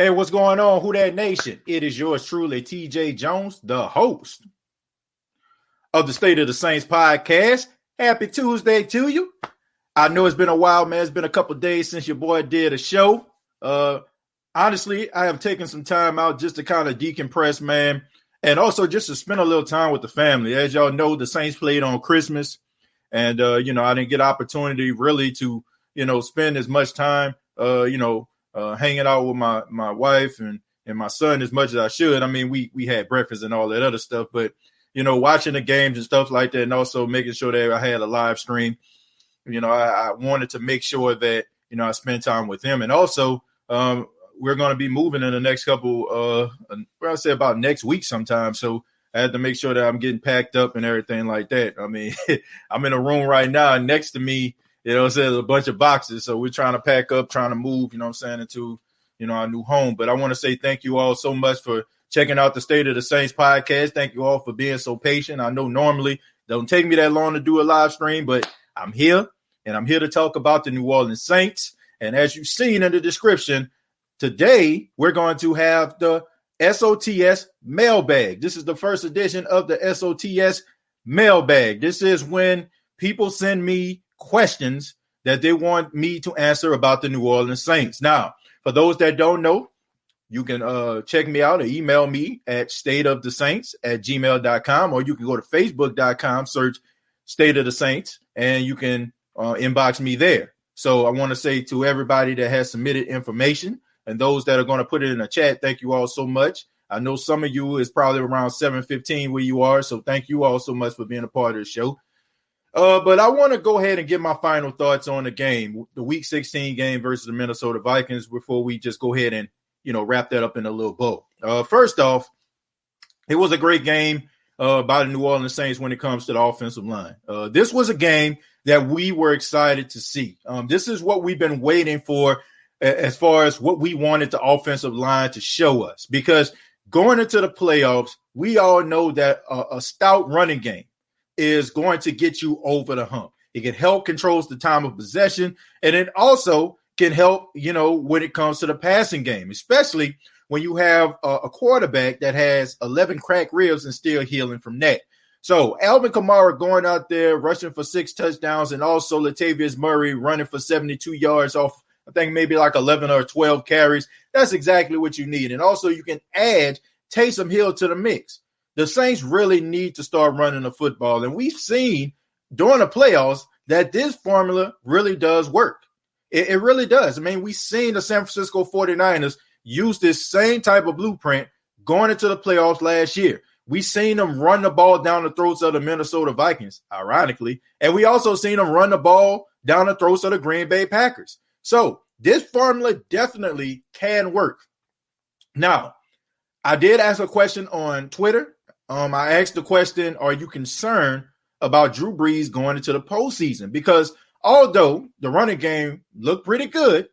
Hey, what's going on, Who Dat Nation? It is yours truly, TJ Jones, the host of the State of the Saints podcast. Happy Tuesday to you. I know it's been a while, man. It's been a couple days since your boy did a show. Honestly, I have taken some time out just to kind of decompress, man, and also just to spend a little time with the family. As y'all know, the Saints played on Christmas, and, I didn't get opportunity really to, spend as much time, hanging out with my wife and my son as much as I should. I mean, we had breakfast and all that other stuff, but, watching the games and stuff like that, and also making sure that I had a live stream, I wanted to make sure that, I spend time with him. And also, we're going to be moving in the next couple, I'll say about next week sometime. So I had to make sure that I'm getting packed up and everything like that. I mean, I'm in a room right now, and next to me, it says a bunch of boxes. So we're trying to pack up, trying to move, into, our new home. But I want to say thank you all so much for checking out the State of the Saints podcast. Thank you all for being so patient. I know normally it don't take me that long to do a live stream, but I'm here, and I'm here to talk about the New Orleans Saints. And as you've seen in the description, today we're going to have the SOTS mailbag. This is the first edition of the SOTS mailbag. This is when people send me questions that they want me to answer about the New Orleans Saints. Now, for those that don't know, you can check me out or email me at stateofthesaints@gmail.com, or you can go to facebook.com, search State of the Saints, and you can inbox me there. So I want to say to everybody that has submitted information and those that are going to put it in the chat, thank you all so much. I know some of you is probably around 7:15 where you are, so thank you all so much for being a part of the show. But I want to go ahead and give my final thoughts on the game, the Week 16 game versus the Minnesota Vikings, before we just go ahead and, wrap that up in a little bow. First off, it was a great game by the New Orleans Saints when it comes to the offensive line. This was a game that we were excited to see. This is what we've been waiting for as far as what we wanted the offensive line to show us, because going into the playoffs, we all know that a stout running game is going to get you over the hump. It can help controls the time of possession, and it also can help, when it comes to the passing game, especially when you have a quarterback that has 11 cracked ribs and still healing from that. So Alvin Kamara going out there rushing for 6 touchdowns, and also Latavius Murray running for 72 yards off, I think maybe like 11 or 12 carries. That's exactly what you need. And also you can add Taysom Hill to the mix. The Saints really need to start running the football. And we've seen during the playoffs that this formula really does work. It really does. I mean, we've seen the San Francisco 49ers use this same type of blueprint going into the playoffs last year. We've seen them run the ball down the throats of the Minnesota Vikings, ironically. And we also seen them run the ball down the throats of the Green Bay Packers. So this formula definitely can work. Now, I did ask a question on Twitter. I asked the question, are you concerned about Drew Brees going into the postseason? Because although the running game looked pretty good,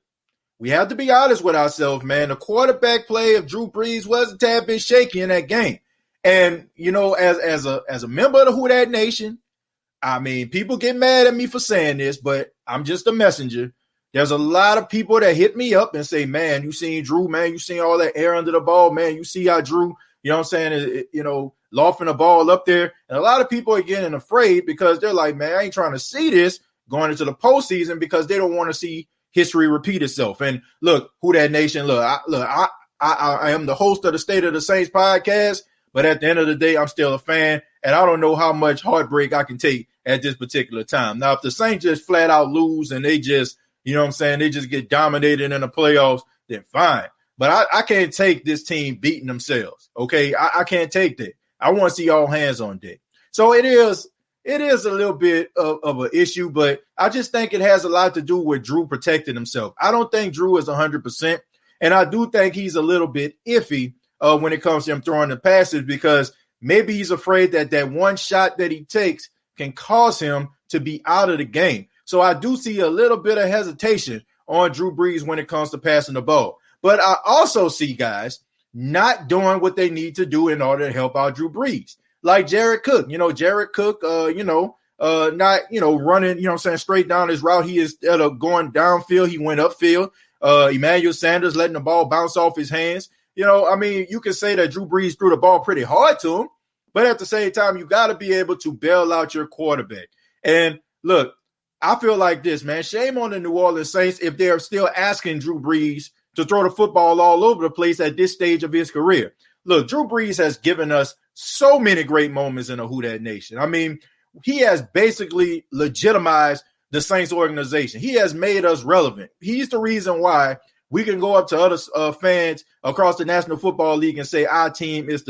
we have to be honest with ourselves, man. The quarterback play of Drew Brees was a tad bit shaky in that game. And, as a member of the Who Dat Nation, I mean, people get mad at me for saying this, but I'm just a messenger. There's a lot of people that hit me up and say, man, you seen Drew, man, you seen all that air under the ball, man. You see how Drew, lofting the ball up there. And a lot of people are getting afraid because they're like, man, I ain't trying to see this going into the postseason, because they don't want to see history repeat itself. And look, Who Dat Nation, I am the host of the State of the Saints podcast, but at the end of the day, I'm still a fan, and I don't know how much heartbreak I can take at this particular time. Now, if the Saints just flat out lose and they just, they just get dominated in the playoffs, then fine. But I can't take this team beating themselves, okay? I can't take that. I want to see all hands on deck. So it is a little bit of an issue, but I just think it has a lot to do with Drew protecting himself. I don't think Drew is 100%, and I do think he's a little bit iffy when it comes to him throwing the passes, because maybe he's afraid that one shot that he takes can cause him to be out of the game. So I do see a little bit of hesitation on Drew Brees when it comes to passing the ball. But I also see guys not doing what they need to do in order to help out Drew Brees. Like Jared Cook, Jared Cook, not, running, straight down his route. He is going downfield. He went upfield. Emmanuel Sanders letting the ball bounce off his hands. I mean, you can say that Drew Brees threw the ball pretty hard to him, but at the same time, you got to be able to bail out your quarterback. And look, I feel like this, man. Shame on the New Orleans Saints if they're still asking Drew Brees to throw the football all over the place at this stage of his career. Look, Drew Brees has given us so many great moments in the Who Dat Nation. I mean, he has basically legitimized the Saints organization. He has made us relevant. He's the reason why we can go up to other fans across the National Football League and say our team is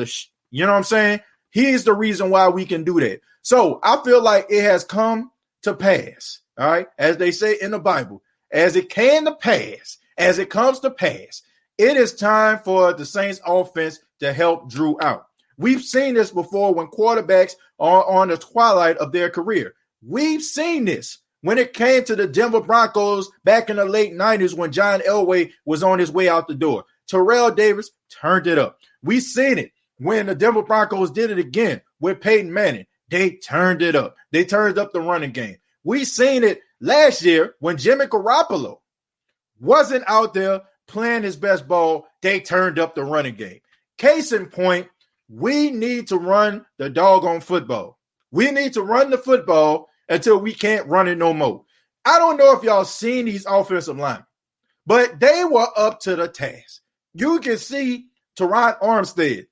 you know what I'm saying? He's the reason why we can do that. So I feel like it has come to pass, all right? As they say in the Bible, as it came to pass, as it comes to pass, it is time for the Saints offense to help Drew out. We've seen this before when quarterbacks are on the twilight of their career. We've seen this when it came to the Denver Broncos back in the late 90s when John Elway was on his way out the door. Terrell Davis turned it up. We've seen it when the Denver Broncos did it again with Peyton Manning. They turned it up. They turned up the running game. We've seen it last year when Jimmy Garoppolo wasn't out there playing his best ball. They turned up the running game. Case in point, we need to run the doggone football. We need to run the football until we can't run it no more. I don't know if y'all seen these offensive linemen, but they were up to the task. You can see Teron Armstead.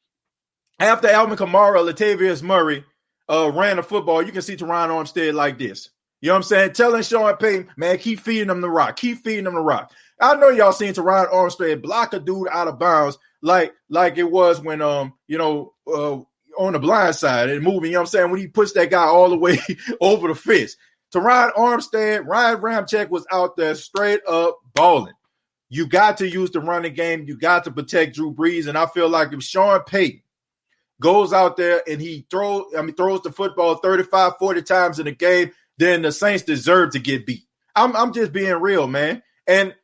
After Alvin Kamara, Latavius Murray ran the football, you can see Teron Armstead like this. You know what I'm saying? Telling Sean Payton, man, keep feeding them the rock. Keep feeding them the rock. I know y'all seen Teron Armstead block a dude out of bounds like it was when, on the blind side and moving, you know what I'm saying, when he pushed that guy all the way over the fist. Teron Armstead, Ryan Ramczyk was out there straight up balling. You got to use the running game. You got to protect Drew Brees. And I feel like if Sean Payton goes out there and he throws the football 35, 40 times in a game, then the Saints deserve to get beat. I'm just being real, man. And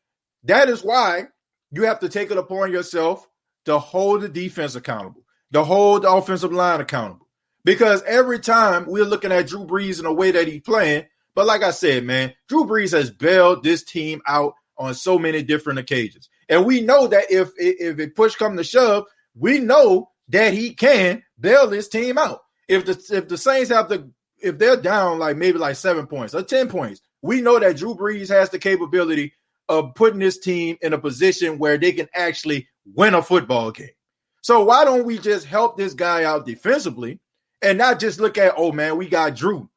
that is why you have to take it upon yourself to hold the defense accountable, to hold the offensive line accountable. Because every time we're looking at Drew Brees in the way that he's playing, but like I said, man, Drew Brees has bailed this team out on so many different occasions. And we know that if it push come to shove, we know that he can bail this team out. If the Saints if they're down maybe 7 points or 10 points, we know that Drew Brees has the capability of putting this team in a position where they can actually win a football game. So why don't we just help this guy out defensively and not just look at, oh, man, we got Drew.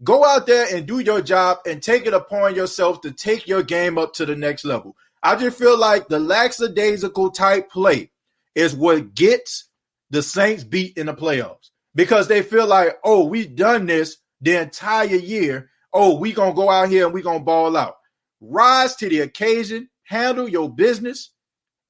Go out there and do your job and take it upon yourself to take your game up to the next level. I just feel like the lackadaisical type play is what gets the Saints beat in the playoffs because they feel like, oh, we've done this the entire year. Oh, we going to go out here and we going to ball out. Rise to the occasion, handle your business,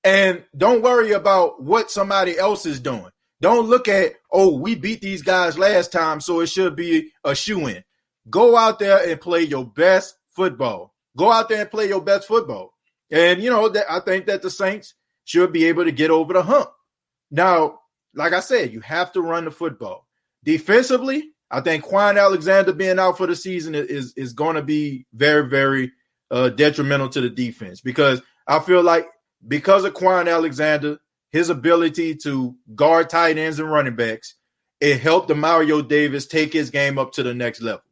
and don't worry about what somebody else is doing. Don't look at, oh, we beat these guys last time, so it should be a shoe-in. Go out there and play your best football. Go out there and play your best football. And, I think that the Saints should be able to get over the hump. Now, like I said, you have to run the football. Defensively, I think Quan Alexander being out for the season is going to be very, very detrimental to the defense because I feel like because of Quan Alexander, his ability to guard tight ends and running backs, it helped Mario Davis take his game up to the next level.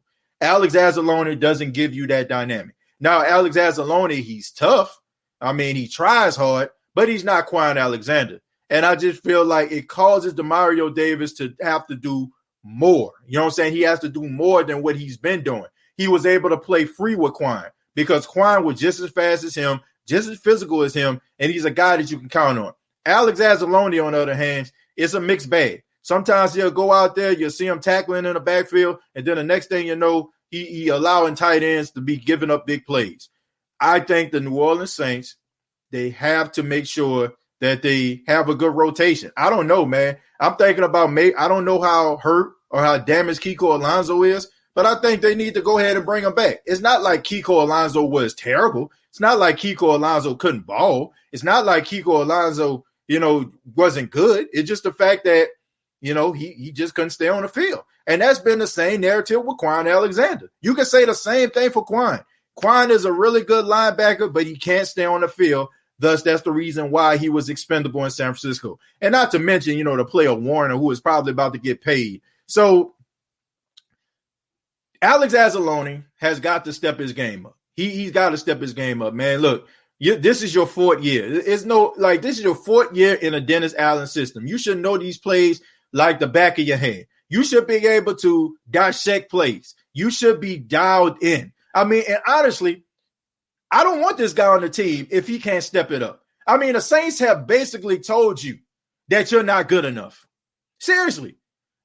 Alex Anzalone doesn't give you that dynamic. Now, Alex Anzalone, he's tough. I mean, he tries hard, but he's not Quan Alexander. And I just feel like it causes Mario Davis to have to do more. You know what I'm saying? He has to do more than what he's been doing. He was able to play free with Quan because Quan was just as fast as him, just as physical as him, and he's a guy that you can count on. Alex Anzalone, on the other hand, is a mixed bag. Sometimes he'll go out there, you'll see him tackling in the backfield, and then the next thing you know, he allowing tight ends to be giving up big plays. I think the New Orleans Saints, they have to make sure that they have a good rotation. I don't know, man. I'm thinking about I don't know how hurt or how damaged Kiko Alonso is, but I think they need to go ahead and bring him back. It's not like Kiko Alonso was terrible. It's not like Kiko Alonso couldn't ball. It's not like Kiko Alonso, wasn't good. It's just the fact that, he just couldn't stay on the field. And that's been the same narrative with Quan Alexander. You can say the same thing for Quan. Quan is a really good linebacker, but he can't stay on the field. Thus, that's the reason why he was expendable in San Francisco. And not to mention, the player Warner, who is probably about to get paid. So Alex Anzalone has got to step his game up. He's got to step his game up, man. Look, this is your fourth year. This is your fourth year in a Dennis Allen system. You should know these plays like the back of your hand. You should be able to dissect plays. You should be dialed in. I mean, and honestly, I don't want this guy on the team if he can't step it up. I mean, the Saints have basically told you that you're not good enough. Seriously.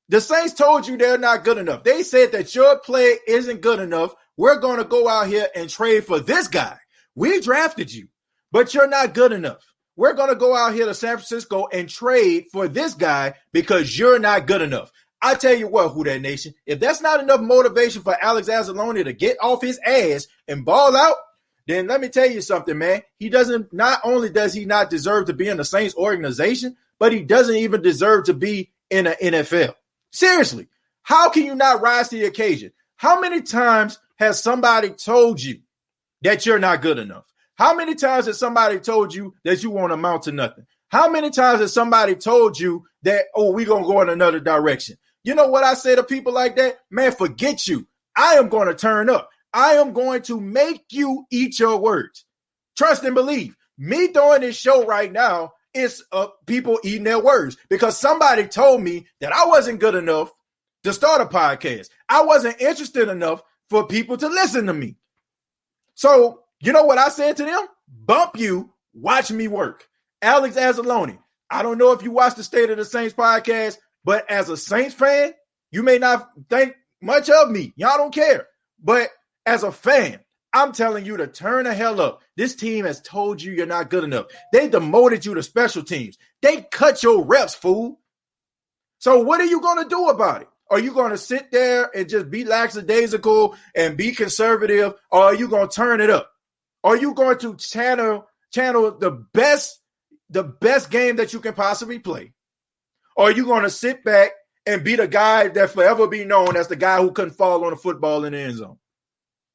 The Saints told you they're not good enough. They said that your play isn't good enough. We're going to go out here and trade for this guy. We drafted you, but you're not good enough. We're going to go out here to San Francisco and trade for this guy because you're not good enough. I tell you what, Who Dat Nation, if that's not enough motivation for Alex Anzalone to get off his ass and ball out, then let me tell you something, man. Not only does he not deserve to be in the Saints organization, but he doesn't even deserve to be in the NFL. Seriously, how can you not rise to the occasion? How many times has somebody told you that you're not good enough? How many times has somebody told you that you won't amount to nothing? How many times has somebody told you that, we're going to go in another direction? You know what I say to people like that? Man, forget you. I am going to turn up. I am going to make you eat your words. Trust and believe. Me doing this show right now is people eating their words because somebody told me that I wasn't good enough to start a podcast. I wasn't interested enough for people to listen to me. So, you know what I said to them? Bump you, watch me work. Alex Anzalone, I don't know if you watch the State of the Saints podcast, but as a Saints fan, you may not think much of me. Y'all don't care. But as a fan, I'm telling you to turn the hell up. This team has told you you're not good enough. They demoted you to special teams. They cut your reps, fool. So what are you going to do about it? Are you going to sit there and just be lackadaisical and be conservative, or are you going to turn it up? Are you going to channel the best game that you can possibly play? Or are you going to sit back and be the guy that forever be known as the guy who couldn't fall on the football in the end zone?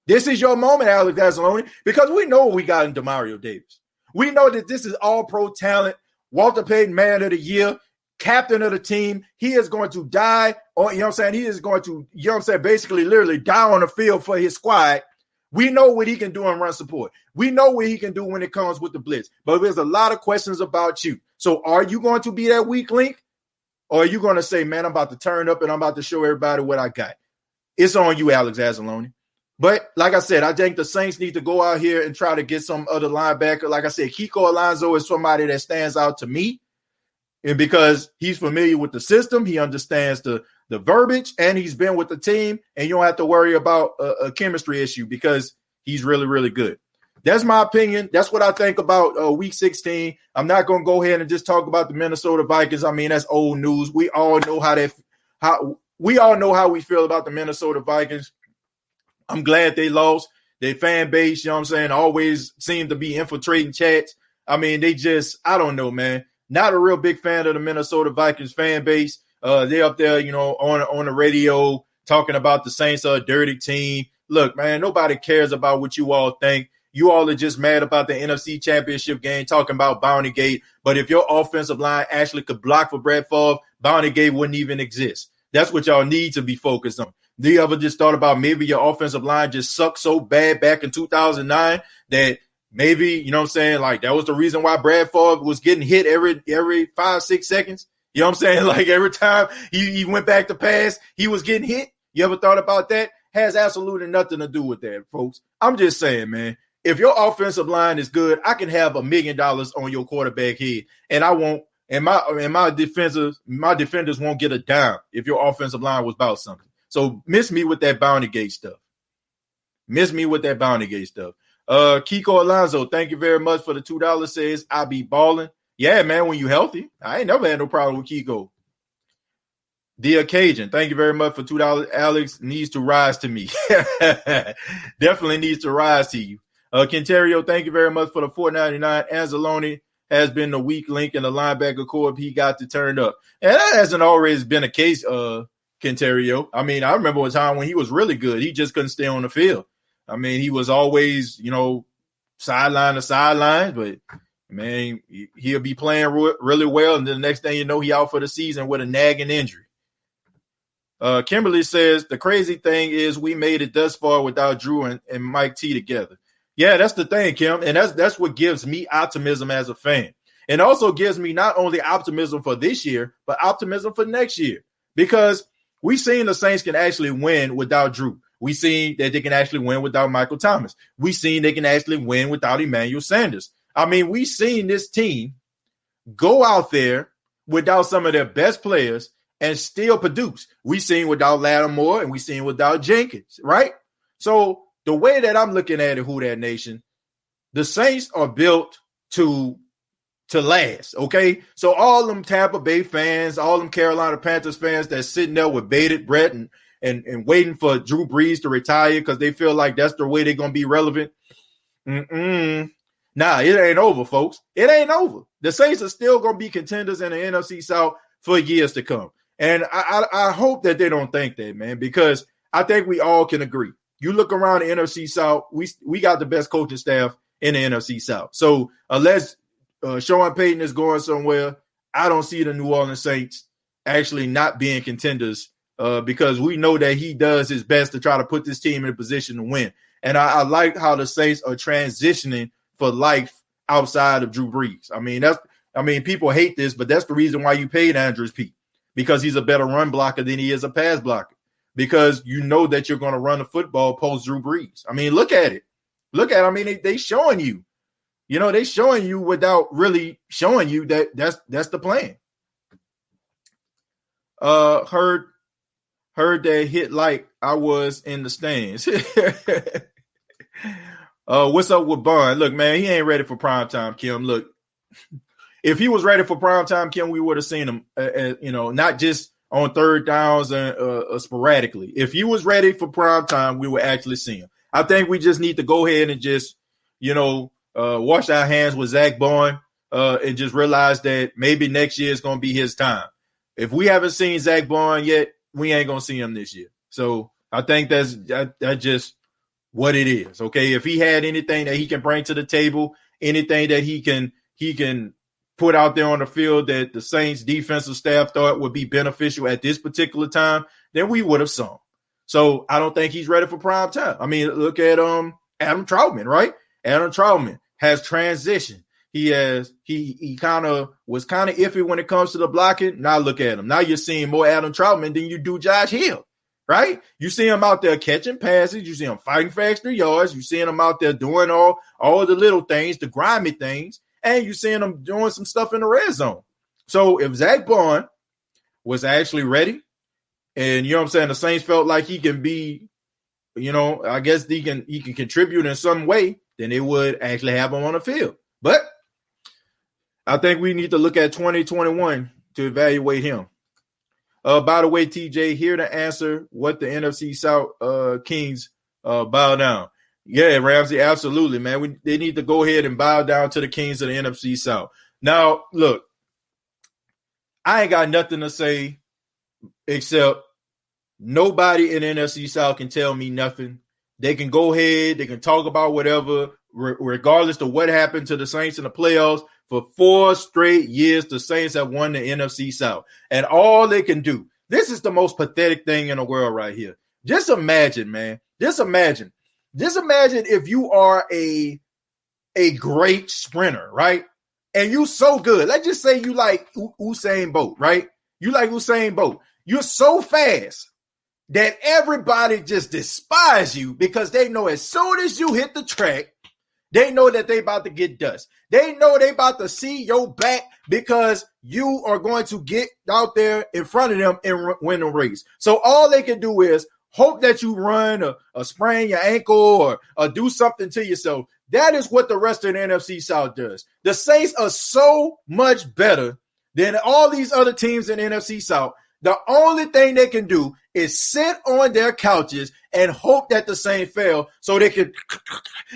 This is your moment, Alex Anzalone, because we know what we got in DeMario Davis. We know that this is all-pro talent, Walter Payton Man of the Year, captain of the team. He is going to die, or he is going to, basically literally die on the field for his squad. We know what he can do in run support. We know what he can do when it comes with the blitz. But there's a lot of questions about you. So are you going to be that weak link? Or are you going to say, man, I'm about to turn up and I'm about to show everybody what I got? It's on you, Alex Anzalone. But like I said, I think the Saints need to go out here and try to get some other linebacker. Like I said, Kiko Alonso is somebody that stands out to me. And because he's familiar with the system, he understands the verbiage, and he's been with the team, and you don't have to worry about a chemistry issue because he's really, really good. That's my opinion. That's what I think about Week 16. I'm not going to go ahead and just talk about the Minnesota Vikings. I mean, that's old news. We all know how we feel about the Minnesota Vikings. I'm glad they lost. Their fan base, always seem to be infiltrating chats. I mean, I don't know, man. Not a real big fan of the Minnesota Vikings fan base. They're up there, on the radio talking about the Saints are a dirty team. Look, man, nobody cares about what you all think. You all are just mad about the NFC Championship game, talking about Bounty Gate. But if your offensive line actually could block for Brett Favre, Bounty Gate wouldn't even exist. That's what y'all need to be focused on. Do you ever just thought about maybe your offensive line just sucked so bad back in 2009 that maybe, like that was the reason why Brad Favre was getting hit every 5-6 seconds? You know what I'm saying? Like every time he went back to pass, he was getting hit. You ever thought about that? Has absolutely nothing to do with that, folks. I'm just saying, man, if your offensive line is good, I can have $1 million on your quarterback head, and I won't. And my defenders won't get a dime if your offensive line was about something. So miss me with that Bounty Gate stuff. Kiko Alonso, thank you very much for the $2. Says I be balling. Yeah, man, when you healthy. I ain't never had no problem with Kiko. The Occasion, thank you very much for $2. Alex needs to rise to me. Definitely needs to rise to you. Quinterio, thank you very much for the $4.99. Anzalone has been the weak link in the linebacker corps. He got to turn up. And that hasn't always been a case, Quinterio. I mean, I remember a time when he was really good. He just couldn't stay on the field. I mean, he was always, sideline to sideline, but man, he'll be playing really well, and then the next thing you know, he out for the season with a nagging injury. Kimberly says, the crazy thing is we made it thus far without Drew and Mike T together. Yeah, that's the thing, Kim, and that's what gives me optimism as a fan. And also gives me not only optimism for this year, but optimism for next year. Because we've seen the Saints can actually win without Drew. We've seen that they can actually win without Michael Thomas. We've seen they can actually win without Emmanuel Sanders. I mean, we've seen this team go out there without some of their best players and still produce. We've seen without Lattimore and we've seen without Jenkins, right? So the way that I'm looking at it, Who Dat Nation, the Saints are built to last, okay? So all them Tampa Bay fans, all them Carolina Panthers fans that's sitting there with bated breath and waiting for Drew Brees to retire because they feel like that's the way they're going to be relevant. Nah, it ain't over, folks. It ain't over. The Saints are still going to be contenders in the NFC South for years to come. And I hope that they don't think that, man, because I think we all can agree. You look around the NFC South, we got the best coaching staff in the NFC South. So unless Sean Payton is going somewhere, I don't see the New Orleans Saints actually not being contenders because we know that he does his best to try to put this team in a position to win. And I like how the Saints are transitioning for life outside of Drew Brees. I mean, people hate this, but that's the reason why you paid Andrews Pete, because he's a better run blocker than he is a pass blocker, because you know that you're going to run the football post Drew Brees. I mean, look at it. I mean, they showing you. They showing you without really showing you that that's the plan. Heard that hit like I was in the stands. What's up with Bond? Look, man, he ain't ready for primetime, Kim. Look, if he was ready for primetime, Kim, we would have seen him, not just on third downs and sporadically. If he was ready for primetime, we would actually see him. I think we just need to go ahead and just, wash our hands with Zach Bowen and just realize that maybe next year is going to be his time. If we haven't seen Zach Bowen yet, we ain't going to see him this year. So I think that's just what it is. Okay. If he had anything that he can bring to the table, anything that he can put out there on the field that the Saints defensive staff thought would be beneficial at this particular time, then we would have saw him. So I don't think he's ready for prime time. I mean, look at Adam Troutman, right? Adam Troutman has transitioned. He kind of was kind of iffy when it comes to the blocking. Now look at him. Now you're seeing more Adam Troutman than you do Josh Hill, right? You see him out there catching passes. You see him fighting for extra yards. You see him out there doing all the little things, the grimy things, and you seeing him doing some stuff in the red zone. So if Zach Bond was actually ready, and you know what I'm saying, the Saints felt like he can be, I guess he can contribute in some way, then they would actually have him on the field. But I think we need to look at 2021 to evaluate him. By the way, TJ, here to answer what the NFC South Kings bow down. Yeah, Ramsey, absolutely, man. They need to go ahead and bow down to the Kings of the NFC South. Now, look, I ain't got nothing to say except nobody in the NFC South can tell me nothing. They can go ahead. They can talk about whatever, regardless of what happened to the Saints in the playoffs. For 4 straight years, the Saints have won the NFC South. And all they can do, this is the most pathetic thing in the world right here. Just imagine, man. Just imagine if you are a great sprinter, right? And you so good. Let's just say you like Usain Bolt, right? You like Usain Bolt. You're so fast that everybody just despises you because they know as soon as you hit the track, they know that they about to get dust. They know they about to see your back because you are going to get out there in front of them and win the race. So all they can do is hope that you run or sprain your ankle or do something to yourself. That is what the rest of the NFC South does. The Saints are so much better than all these other teams in the NFC South. The only thing they can do is sit on their couches and hope that the Saints fail so they can,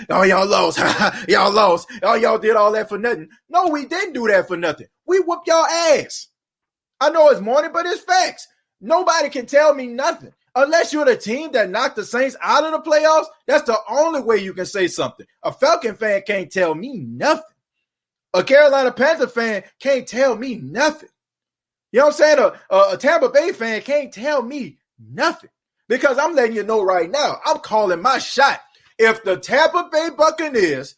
oh, y'all lost. Y'all lost. Oh, y'all did all that for nothing. No, we didn't do that for nothing. We whooped y'all ass. I know it's morning, but it's facts. Nobody can tell me nothing. Unless you're the team that knocked the Saints out of the playoffs, that's the only way you can say something. A Falcon fan can't tell me nothing. A Carolina Panther fan can't tell me nothing. You know what I'm saying? A Tampa Bay fan can't tell me nothing. Because I'm letting you know right now, I'm calling my shot. If the Tampa Bay Buccaneers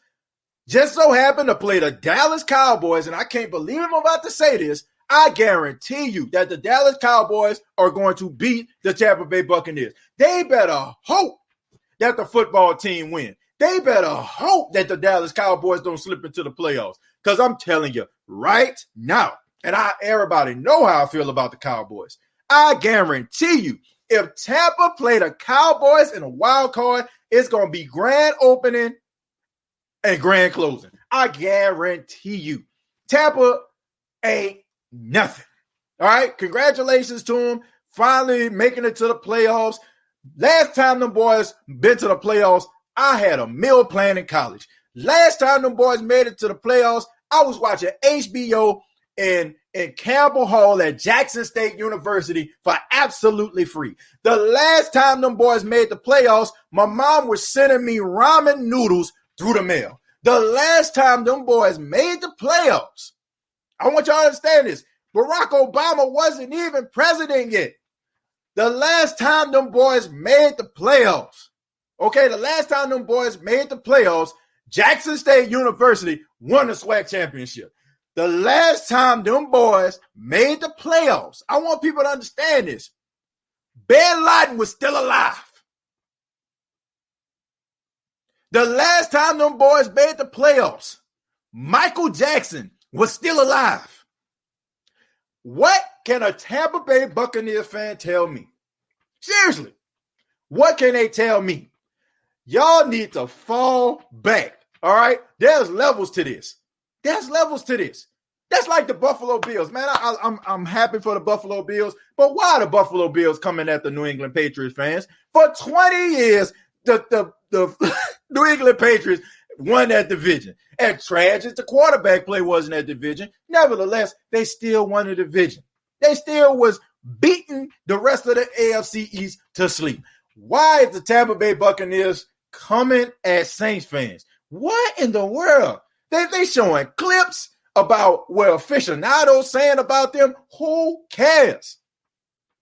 just so happen to play the Dallas Cowboys, and I can't believe I'm about to say this, I guarantee you that the Dallas Cowboys are going to beat the Tampa Bay Buccaneers. They better hope that the football team win. They better hope that the Dallas Cowboys don't slip into the playoffs. Because I'm telling you right now, and everybody know how I feel about the Cowboys. I guarantee you, if Tampa play the Cowboys in a wild card, it's going to be grand opening and grand closing. I guarantee you. Tampa ain't nothing. All right? Congratulations to them. Finally making it to the playoffs. Last time them boys been to the playoffs, I had a meal plan in college. Last time them boys made it to the playoffs, I was watching HBO in Campbell Hall at Jackson State University for absolutely free. The last time them boys made the playoffs, my mom was sending me ramen noodles through the mail. The last time them boys made the playoffs, I want y'all to understand this, Barack Obama wasn't even president yet. The last time them boys made the playoffs, okay, the last time them boys made the playoffs, Jackson State University won the SWAC championship. The last time them boys made the playoffs, I want people to understand this. Bin Laden was still alive. The last time them boys made the playoffs, Michael Jackson was still alive. What can a Tampa Bay Buccaneers fan tell me? Seriously, what can they tell me? Y'all need to fall back, all right? There's levels to this. There's levels to this. That's like the Buffalo Bills. Man, I'm happy for the Buffalo Bills, but why are the Buffalo Bills coming at the New England Patriots fans? For 20 years, the New England Patriots won that division. And trash as the quarterback play was in that division, nevertheless, they still won the division. They still was beating the rest of the AFC East to sleep. Why is the Tampa Bay Buccaneers coming at Saints fans? What in the world? They showing clips about what aficionados saying about them. Who cares?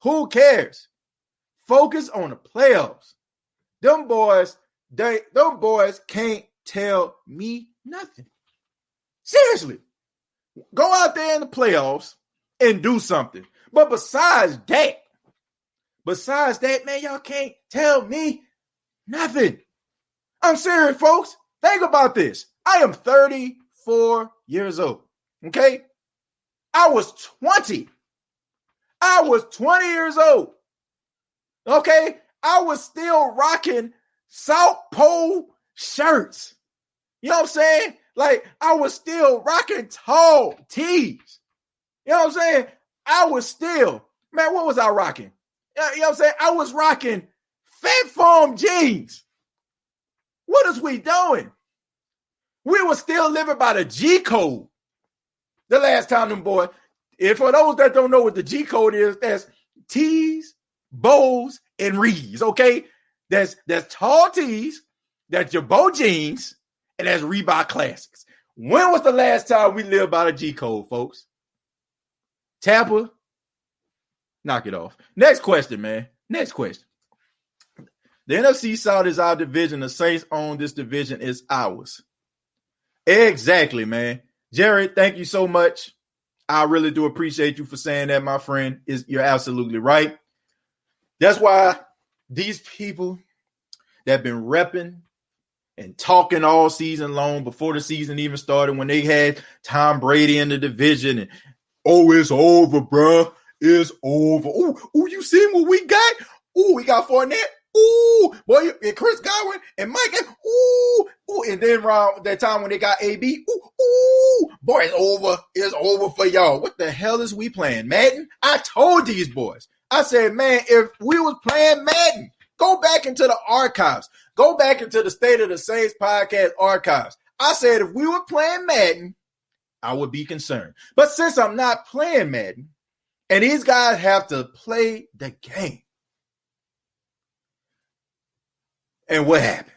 Who cares? Focus on the playoffs. Them boys can't tell me nothing. Seriously. Go out there in the playoffs and do something. But besides that, man, y'all can't tell me nothing. I'm serious, folks. Think about this. I am 34 years old, okay? I was 20. I was 20 years old, okay? I was still rocking South Pole shirts. You know what I'm saying? Like, I was still rocking tall tees. You know what I'm saying? I was still, man, what was I rocking? You know what I'm saying? I was rocking Fat Farm jeans. What is we doing? We were still living by the G code. The last time them boys, and for those that don't know what the G code is, that's T's, bows, and rees, okay? That's tall tees, that's your bow jeans, and that's Reebok Classics. When was the last time we lived by the G code, folks? Tampa, knock it off. Next question, man. Next question. The NFC South is our division. The Saints own this division. It's ours. Exactly, man. Jared, thank you so much. I really do appreciate you for saying that, my friend. You're absolutely right. That's why these people that have been repping and talking all season long before the season even started, when they had Tom Brady in the division and, oh, it's over, bro. It's over. Oh, you seen what we got? Oh, we got Fournette. Ooh, boy, and Chris Godwin and Mike. Ooh, and then around that time when they got AB. Ooh, boy, it's over. It's over for y'all. What the hell is we playing, Madden? I told these boys. I said, man, if we was playing Madden, go back into the archives. Go back into the State of the Saints podcast archives. I said, if we were playing Madden, I would be concerned. But since I'm not playing Madden, and these guys have to play the game, And what happened?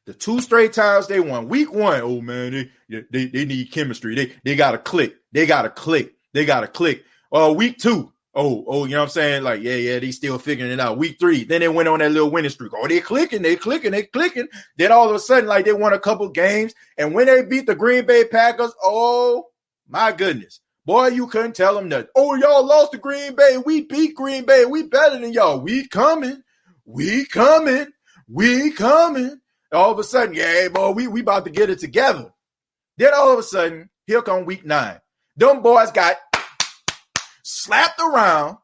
The 2 straight times they won. Week 1, oh man, they need chemistry. They gotta click. They gotta click. Week 2, you know what I'm saying? Like, yeah, they still figuring it out. Week 3, then they went on that little winning streak. Oh, they clicking. Then all of a sudden, like, they won a couple games. And when they beat the Green Bay Packers, oh my goodness. Boy, you couldn't tell them nothing. Oh, y'all lost to Green Bay. We beat Green Bay. We better than y'all. We coming. All of a sudden, yeah, boy, we about to get it together. Then all of a sudden, here come week 9. Them boys got slapped around,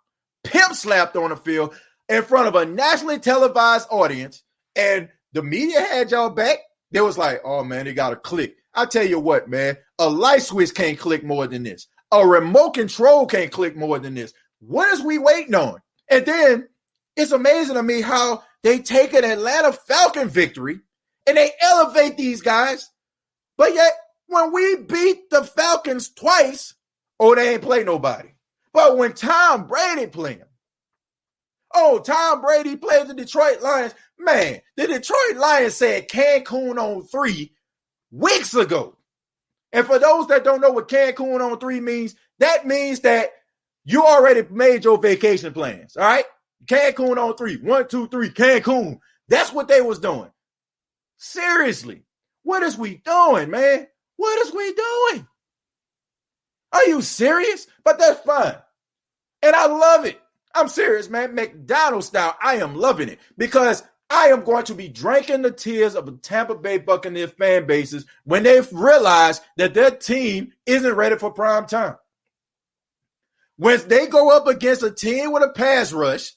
pimp slapped on the field in front of a nationally televised audience, and the media had y'all back. They was like, oh, man, they got to click. I tell you what, man, a light switch can't click more than this. A remote control can't click more than this. What is we waiting on? And then it's amazing to me how they take an Atlanta Falcon victory and they elevate these guys. But yet, when we beat the Falcons twice, they ain't play nobody. But when Tom Brady played them, Tom Brady played the Detroit Lions. Man, the Detroit Lions said Cancun on 3 weeks ago. And for those that don't know what Cancun on 3 means, that means that you already made your vacation plans, all right? Cancun on 3, 1, 2, 3, Cancun. That's what they was doing. Seriously, what is we doing, man? What is we doing? Are you serious? But that's fine. And I love it. I'm serious, man. McDonald's style, I am loving it because I am going to be drinking the tears of the Tampa Bay Buccaneers fan bases when they realize that their team isn't ready for prime time. When they go up against a team with a pass rush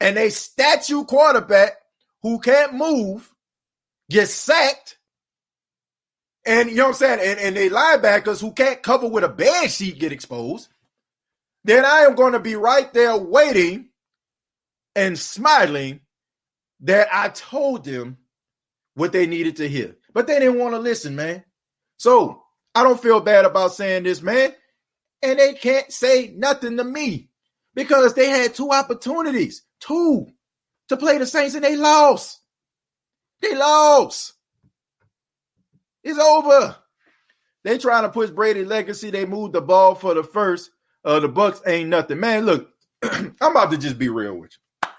and a statue quarterback who can't move, gets sacked, and you know what I'm saying, and they linebackers who can't cover with a bed sheet get exposed, then I am going to be right there waiting and smiling that I told them what they needed to hear. But they didn't want to listen, man. So I don't feel bad about saying this, man. And they can't say nothing to me because they had 2 opportunities, 2, to play the Saints, and they lost. They lost. It's over. They trying to push Brady's legacy. They moved the ball for the first. The Bucs ain't nothing. Man, look, I'm about to just be real with you.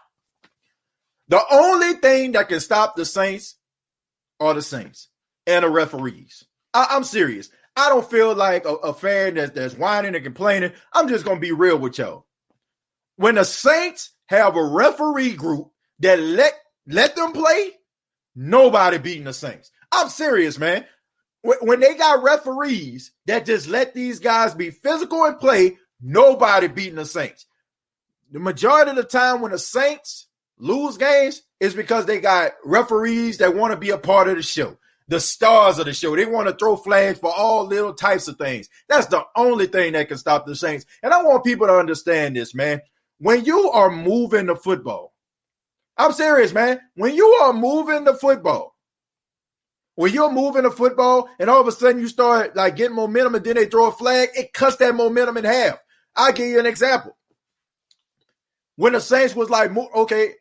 The only thing that can stop the Saints are the Saints and the referees. I'm serious. I don't feel like a fan that's whining and complaining. I'm just going to be real with y'all. When the Saints have a referee group that let them play, nobody beating the Saints. I'm serious, man. When they got referees that just let these guys be physical and play, nobody beating the Saints. The majority of the time when the Saints lose games is because they got referees that want to be a part of the show, the stars of the show. They want to throw flags for all little types of things. That's the only thing that can stop the Saints. And I want people to understand this, man. When you are moving the football, I'm serious, man. When you are moving the football, when you're moving the football and all of a sudden you start like getting momentum and then they throw a flag, it cuts that momentum in half. I'll give you an example. When the Saints was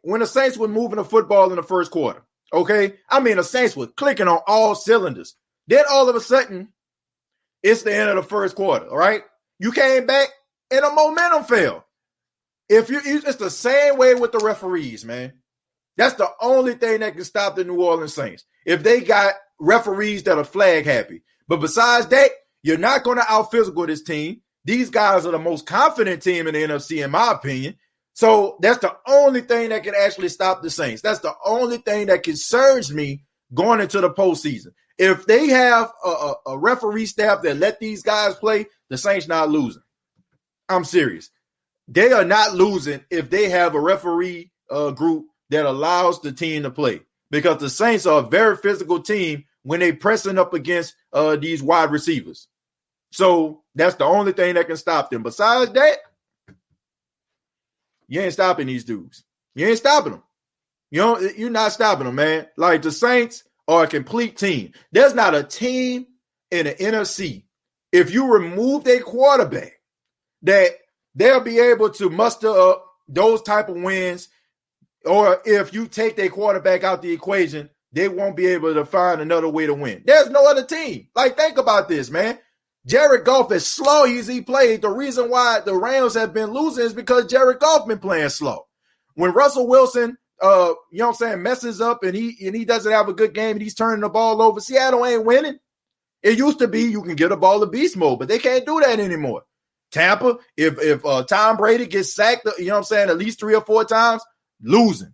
when the Saints were moving the football in the first quarter, okay? I mean, the Saints were clicking on all cylinders. Then all of a sudden, it's the end of the first quarter, all right? You came back and the momentum fell. It's the same way with the referees, man. That's the only thing that can stop the New Orleans Saints. If they got referees that are flag happy. But besides that, you're not going to out-physical this team. These guys are the most confident team in the NFC, in my opinion. So that's the only thing that can actually stop the Saints. That's the only thing that concerns me going into the postseason. If they have a referee staff that let these guys play, the Saints not losing. I'm serious. They are not losing if they have a referee group that allows the team to play. Because the Saints are a very physical team when they pressing up against these wide receivers. So that's the only thing that can stop them. Besides that, you ain't stopping these dudes. You ain't stopping them. You're not stopping them, man. Like the Saints are a complete team. There's not a team in the NFC, if you remove their quarterback, that they'll be able to muster up those type of wins or if you take their quarterback out the equation, they won't be able to find another way to win. There's no other team. Like, think about this, man. Jared Goff, as slow as he played, the reason why the Rams have been losing is because Jared Goff been playing slow. When Russell Wilson, messes up and he doesn't have a good game and he's turning the ball over, Seattle ain't winning. It used to be you can get a ball of beast mode, but they can't do that anymore. Tampa, if Tom Brady gets sacked, at least 3 or 4 times, losing.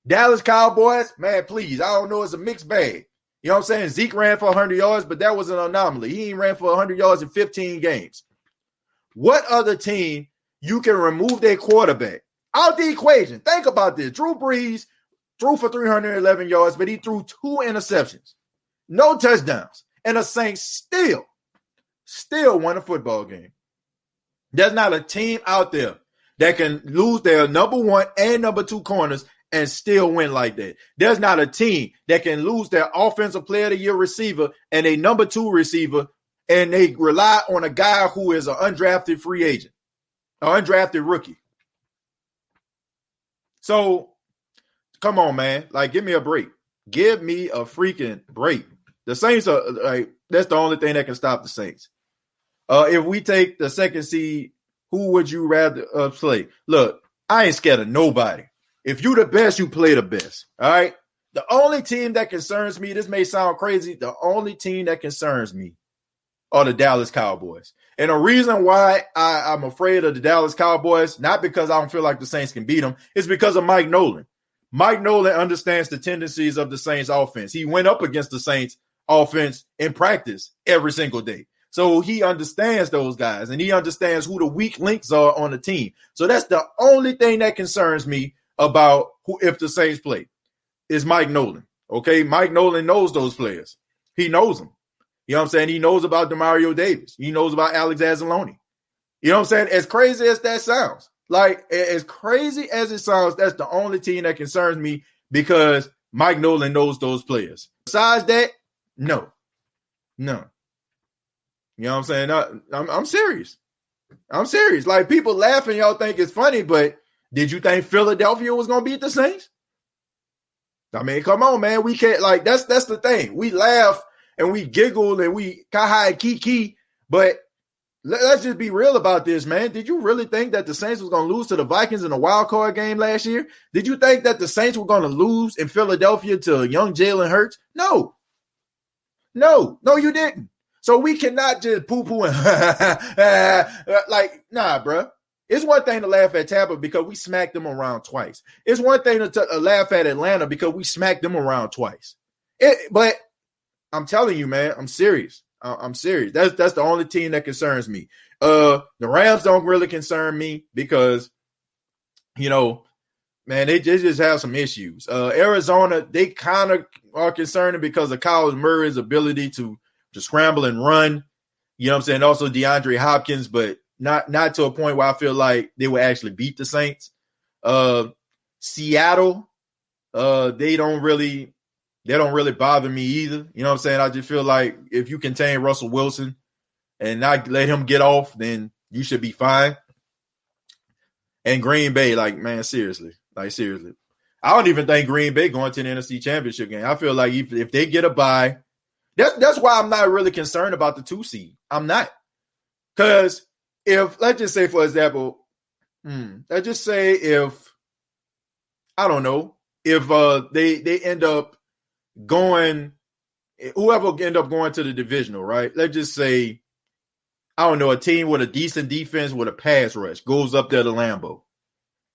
Dallas Cowboys, man, please, I don't know, it's a mixed bag. You know what I'm saying? Zeke ran for 100 yards, but that was an anomaly. He ain't ran for 100 yards in 15 games. What other team you can remove their quarterback out the equation? Think about this. Drew Brees threw for 311 yards, but he threw 2 interceptions, no touchdowns, and the Saints still won a football game. There's not a team out there that can lose their number 1 and number 2 corners and still win like that. There's not a team that can lose their offensive player of the year receiver and a number 2 receiver, and they rely on a guy who is an undrafted free agent, an undrafted rookie. So, come on, man. Like, give me a break. Give me a freaking break. The Saints are, like, that's the only thing that can stop the Saints. If we take the second seed, who would you rather play? Look, I ain't scared of nobody. If you the best, you play the best. All right. The only team that concerns me, this may sound crazy, the only team that concerns me are the Dallas Cowboys. And the reason why I'm afraid of the Dallas Cowboys, not because I don't feel like the Saints can beat them, is because of Mike Nolan. Mike Nolan understands the tendencies of the Saints offense. He went up against the Saints offense in practice every single day. So he understands those guys, and he understands who the weak links are on the team. So that's the only thing that concerns me about who, if the Saints play, is Mike Nolan. Okay, Mike Nolan knows those players. He knows them. You know what I'm saying? He knows about Demario Davis. He knows about Alex Anzalone. You know what I'm saying? As crazy as that sounds, like as crazy as it sounds, that's the only team that concerns me because Mike Nolan knows those players. Besides that, no. You know what I'm saying? I'm serious. I'm serious. Like, people laughing, y'all think it's funny, but did you think Philadelphia was going to beat the Saints? I mean, come on, man. We can't, like, that's the thing. We laugh and we giggle and we kaha and kiki, but let's just be real about this, man. Did you really think that the Saints was going to lose to the Vikings in a wild card game last year? Did you think that the Saints were going to lose in Philadelphia to young Jalen Hurts? No, you didn't. So we cannot just poo-poo and like, nah, bro. It's one thing to laugh at Tampa because we smacked them around twice. It's one thing to laugh at Atlanta because we smacked them around twice. But I'm telling you, man, I'm serious. I'm serious. That's the only team that concerns me. The Rams don't really concern me because, man, they just have some issues. Arizona, they kind of are concerning because of Kyler Murray's ability to scramble and run. You know what I'm saying? Also DeAndre Hopkins, but not to a point where I feel like they will actually beat the Saints. Seattle, they don't really bother me either. You know what I'm saying? I just feel like if you contain Russell Wilson and not let him get off, then you should be fine. And Green Bay, seriously. I don't even think Green Bay going to the NFC Championship game. I feel like if they get a bye, that's why I'm not really concerned about the 2 seed. I'm not. Because if, let's just say, for example, let's just say if, I don't know, if they end up going, whoever end up going to the divisional, right? Let's just say, I don't know, a team with a decent defense with a pass rush goes up there to Lambeau.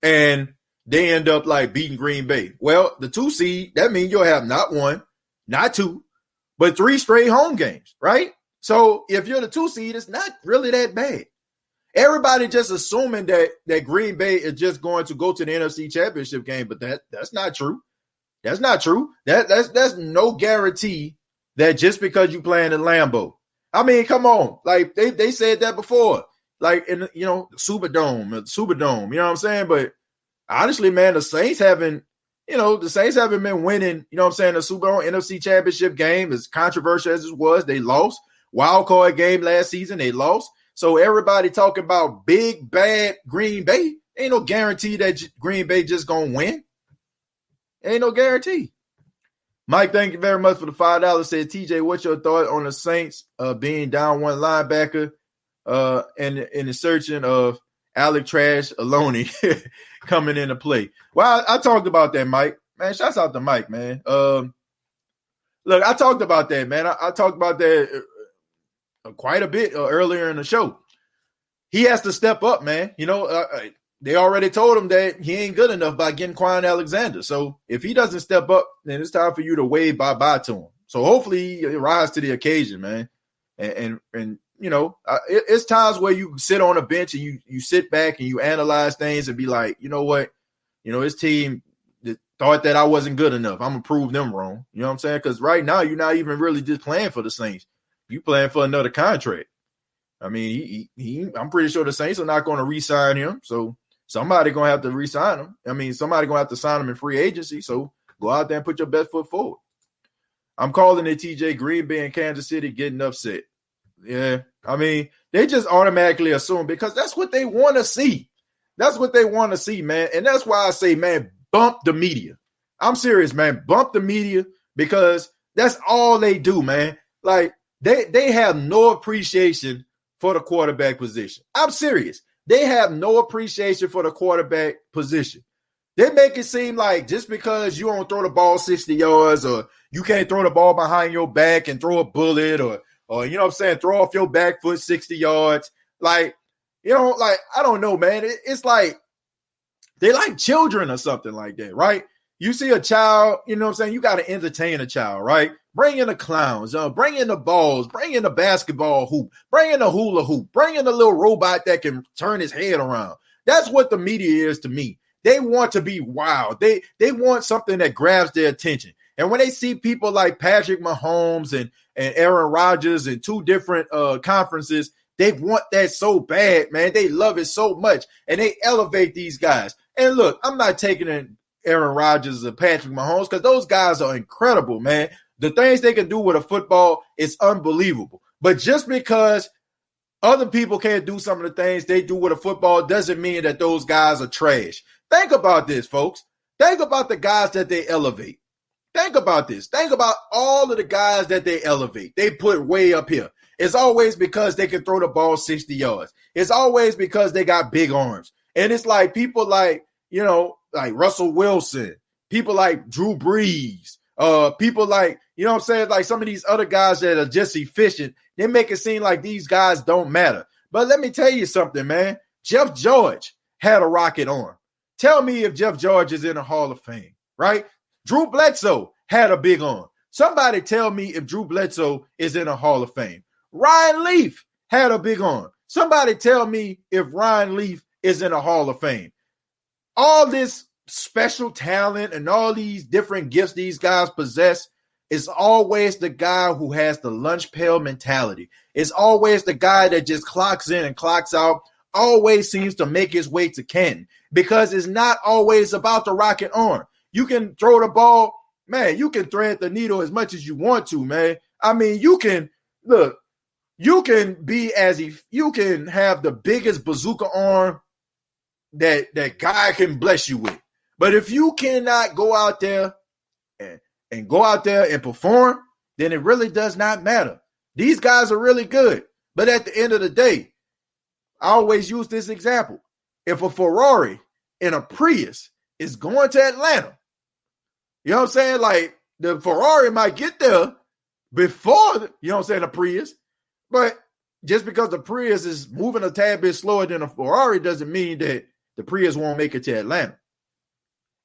And they end up beating Green Bay. Well, the 2 seed, that means you'll have not 1, not 2, but 3 straight home games, right? So if you're the 2 seed, it's not really that bad. Everybody just assuming that Green Bay is just going to go to the NFC Championship game, but that's not true. That's not true. That's no guarantee that just because you playing in Lambeau. I mean, come on. Like they said that before. Like in Superdome, you know what I'm saying? But honestly, man, the Saints haven't been winning, you know what I'm saying, the Super Bowl NFC Championship game, as controversial as it was, they lost. Wild card game last season, they lost. So everybody talking about big, bad Green Bay. Ain't no guarantee that Green Bay just going to win. Ain't no guarantee. Mike, thank you very much for the $5. Said, TJ, what's your thought on the Saints being down one linebacker and in the searching of Alec Trash Aloni coming into play? Well, I talked about that, Mike. Man, shouts out to Mike, man. Look, I talked about that, man. I talked about that quite a bit earlier in the show. He has to step up, man. You know, they already told him that he ain't good enough by getting Quan Alexander. So if he doesn't step up, then it's time for you to wave bye-bye to him. So hopefully he rise to the occasion, man. And you know, it's times where you sit on a bench and you sit back and you analyze things and be like, you know what? You know, his team thought that I wasn't good enough. I'm going to prove them wrong. You know what I'm saying? Because right now you're not even really just playing for the Saints. You playing for another contract. I mean, I'm pretty sure the Saints are not going to re-sign him. So somebody going to have to re-sign him. I mean, somebody going to have to sign him in free agency. So go out there and put your best foot forward. I'm calling it TJ. Green Bay and Kansas City getting upset. Yeah, I mean, they just automatically assume because that's what they want to see. That's what they want to see, man. And that's why I say, man, bump the media. I'm serious, man. Bump the media because that's all they do, man. Like, they have no appreciation for the quarterback position. I'm serious. They have no appreciation for the quarterback position. They make it seem like just because you don't throw the ball 60 yards or you can't throw the ball behind your back and throw a bullet or you know what I'm saying, throw off your back foot 60 yards. Like, you know, like, I don't know, man. It's like they like children or something like that, right? You see a child, you know what I'm saying? You got to entertain a child, right? Bring in the clowns, bring in the balls, bring in the basketball hoop, bring in the hula hoop, bring in the little robot that can turn his head around. That's what the media is to me. They want to be wild. They want something that grabs their attention. And when they see people like Patrick Mahomes and Aaron Rodgers in two different conferences, they want that so bad, man. They love it so much, and they elevate these guys. And look, I'm not taking in Aaron Rodgers or Patrick Mahomes because those guys are incredible, man. The things they can do with a football is unbelievable. But just because other people can't do some of the things they do with a football doesn't mean that those guys are trash. Think about this, folks. Think about the guys that they elevate. Think about this. Think about all of the guys that they elevate. They put way up here. It's always because they can throw the ball 60 yards. It's always because they got big arms. And it's like people like, you know, like Russell Wilson, people like Drew Brees, people like, you know what I'm saying, like some of these other guys that are just efficient. They make it seem like these guys don't matter. But let me tell you something, man. Jeff George had a rocket arm. Tell me if Jeff George is in the Hall of Fame, right? Drew Bledsoe had a big arm. Somebody tell me if Drew Bledsoe is in the Hall of Fame. Ryan Leaf had a big arm. Somebody tell me if Ryan Leaf is in the Hall of Fame. All this special talent and all these different gifts these guys possess is always the guy who has the lunch pail mentality. It's always the guy that just clocks in and clocks out, always seems to make his way to Canton because it's not always about the rocket arm. You can throw the ball, man, you can thread the needle as much as you want to, man. I mean, you can, look, you can be as if you can have the biggest bazooka arm that God can bless you with. But if you cannot go out there and go out there and perform, then it really does not matter. These guys are really good. But at the end of the day, I always use this example. If a Ferrari and a Prius is going to Atlanta, you know what I'm saying? Like the Ferrari might get there before, you know what I'm saying, the Prius. But just because the Prius is moving a tad bit slower than a Ferrari doesn't mean that the Prius won't make it to Atlanta.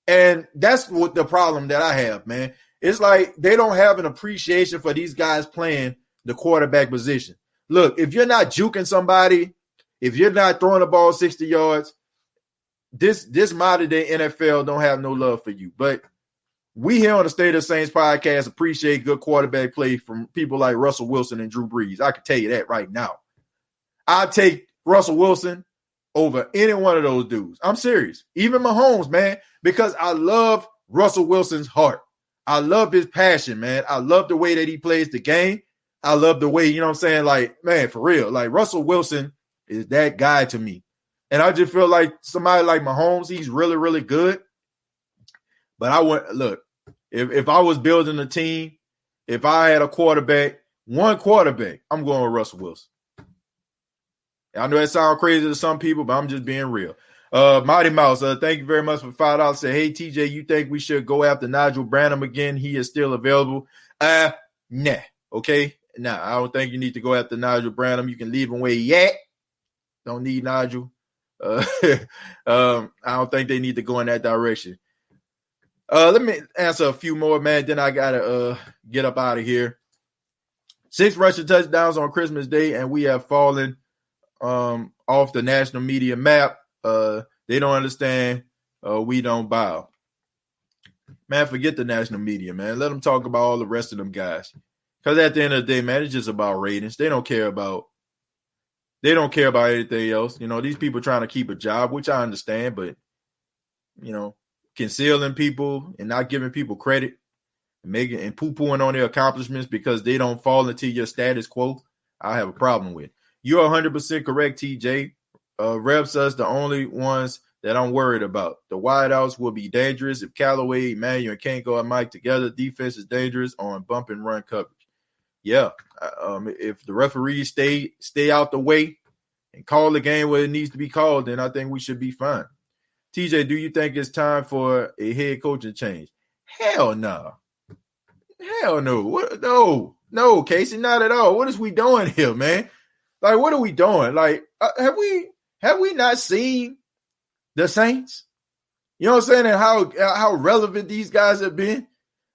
And that's what the problem that I have, man. It's like they don't have an appreciation for these guys playing the quarterback position. Look, if you're not juking somebody, if you're not throwing the ball 60 yards, this modern day NFL don't have no love for you. But we here on the State of the Saints podcast appreciate good quarterback play from people like Russell Wilson and Drew Brees. I can tell you that right now. I'll take Russell Wilson over any one of those dudes. I'm serious. Even Mahomes, man, because I love Russell Wilson's heart. I love his passion, man. I love the way that he plays the game. I love the way, you know what I'm saying? Like, man, for real. Like, Russell Wilson is that guy to me. And I just feel like somebody like Mahomes, he's really, really good. But I went, look, if I was building a team, if I had a quarterback, one quarterback, I'm going with Russell Wilson. I know that sounds crazy to some people, but I'm just being real. Mighty Mouse, thank you very much for $5. Say, hey, TJ, you think we should go after Nigel Branham again? He is still available. Nah, okay? Nah, I don't think you need to go after Nigel Branham. You can leave him where he at. Don't need Nigel. I don't think they need to go in that direction. Let me answer a few more, man. Then I got to get up out of here. 6 rushing touchdowns on Christmas Day, and we have fallen off the national media map. They don't understand. We don't bow. Man, forget the national media, man. Let them talk about all the rest of them guys. Because at the end of the day, man, it's just about ratings. They don't care about anything else. You know, these people trying to keep a job, which I understand, but, you know, concealing people and not giving people credit and poo-pooing on their accomplishments because they don't fall into your status quo, I have a problem with. You're 100% correct, TJ. Reps us the only ones that I'm worried about. The wideouts will be dangerous if Callaway, Emmanuel, and Kanko and Mike together. Defense is dangerous on bump and run coverage. Yeah, if the referees stay out the way and call the game where it needs to be called, then I think we should be fine. TJ, do you think it's time for a head coaching change? Hell no. Hell no. What? No, Casey, not at all. What is we doing here, man? Like, what are we doing? Like, have we not seen the Saints? You know what I'm saying? And how relevant these guys have been?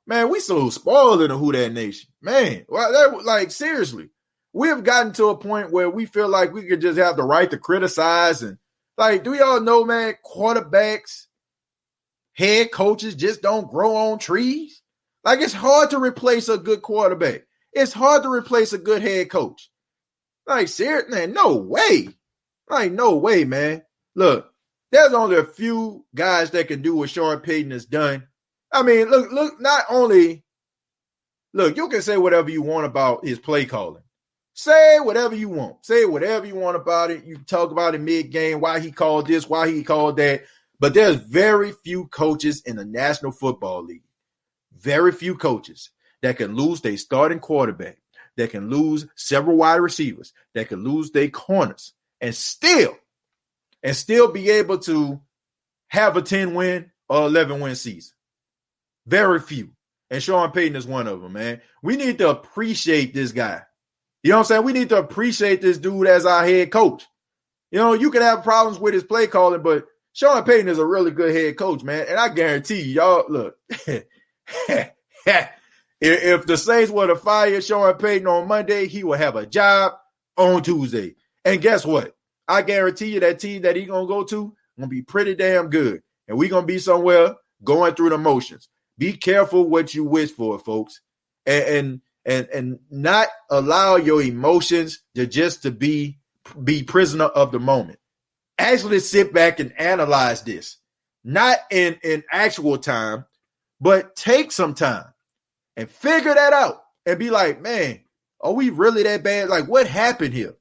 Man, we so spoiled in the Who Dat Nation. Man, like, seriously. We have gotten to a point where we feel like we could just have the right to criticize. And, like, do we all know, man, quarterbacks, head coaches just don't grow on trees? Like, it's hard to replace a good quarterback. It's hard to replace a good head coach. Like, seriously, man, no way. Like, no way, man. Look, there's only a few guys that can do what Sean Payton has done. I mean, look, not only, look, you can say whatever you want about his play calling. Say whatever you want. Say whatever you want about it. You can talk about it mid-game, why he called this, why he called that. But there's very few coaches in the National Football League, very few coaches that can lose their starting quarterback, that can lose several wide receivers, that can lose their corners, and still be able to have a 10-win or 11-win season. Very few. And Sean Payton is one of them, man. We need to appreciate this guy. You know what I'm saying? We need to appreciate this dude as our head coach. You know, you can have problems with his play calling, but Sean Payton is a really good head coach, man. And I guarantee you, y'all, look, if the Saints were to fire Sean Payton on Monday, he will have a job on Tuesday. And guess what? I guarantee you that team that he's going to go to going to be pretty damn good. And we're going to be somewhere going through the motions. Be careful what you wish for, folks. And not allow your emotions to be prisoner of the moment. Actually sit back and analyze this. Not in actual time, but take some time and figure that out and be like, man, are we really that bad? Like, what happened here?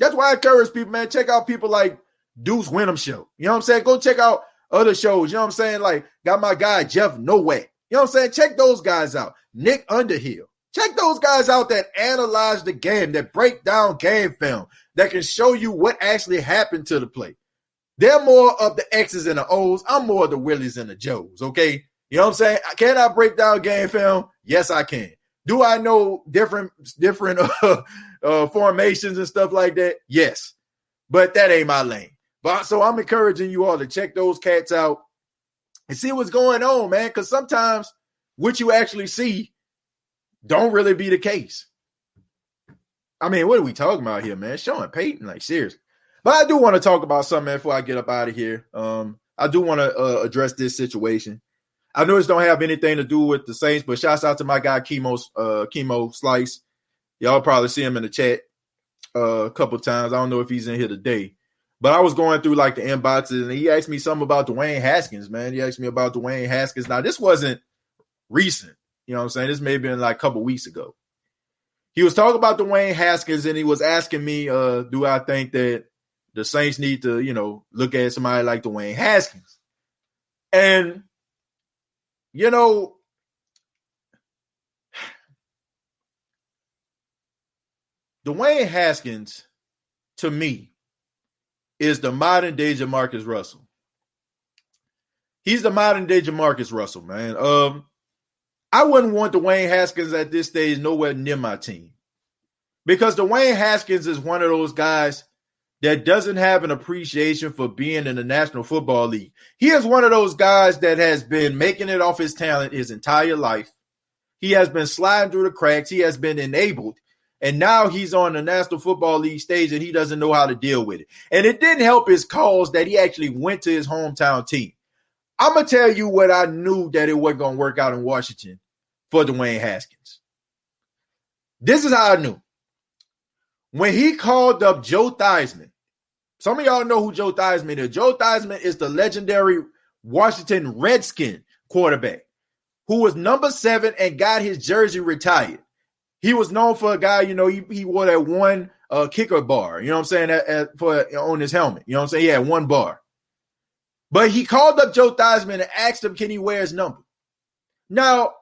That's why I encourage people, man, check out people like Deuce Winham Show. You know what I'm saying? Go check out other shows. You know what I'm saying? Like, got my guy Jeff Nowak. You know what I'm saying? Check those guys out. Nick Underhill. Check those guys out that analyze the game, that break down game film, that can show you what actually happened to the play. They're more of the X's and the O's. I'm more of the Willies and the Joes, okay? You know what I'm saying? Can I break down game film? Yes, I can. Do I know different formations and stuff like that? Yes. But that ain't my lane. But so I'm encouraging you all to check those cats out and see what's going on, man, because sometimes what you actually see don't really be the case. I mean, what are we talking about here, man? Sean Payton, like, seriously. But I do want to talk about something, man, before I get up out of here. I do want to address this situation. I know this don't have anything to do with the Saints, but shouts out to my guy, Chemo Slice. Y'all probably see him in the chat a couple times. I don't know if he's in here today. But I was going through, like, the inboxes, and he asked me something about Dwayne Haskins, man. He asked me about Dwayne Haskins. Now, this wasn't recent. You know what I'm saying? This may have been, like, a couple weeks ago. He was talking about Dwayne Haskins, and he was asking me, do I think that the Saints need to, you know, look at somebody like Dwayne Haskins? And you know, Dwayne Haskins, to me, is the modern day Jamarcus Russell. He's the modern day Jamarcus Russell, man. I wouldn't want Dwayne Haskins at this stage nowhere near my team, because Dwayne Haskins is one of those guys that doesn't have an appreciation for being in the National Football League. He is one of those guys that has been making it off his talent his entire life. He has been sliding through the cracks. He has been enabled. And now he's on the National Football League stage and he doesn't know how to deal with it. And it didn't help his cause that he actually went to his hometown team. I'm going to tell you what I knew that it wasn't going to work out in Washington for Dwayne Haskins. This is how I knew. When he called up Joe Theismann, some of y'all know who Joe Theismann is. Joe Theismann is the legendary Washington Redskin quarterback who was number 7 and got his jersey retired. He was known for a guy, he wore that one kicker bar, you know what I'm saying, on his helmet. You know what I'm saying? He had one bar. But he called up Joe Theismann and asked him, can he wear his number? Now,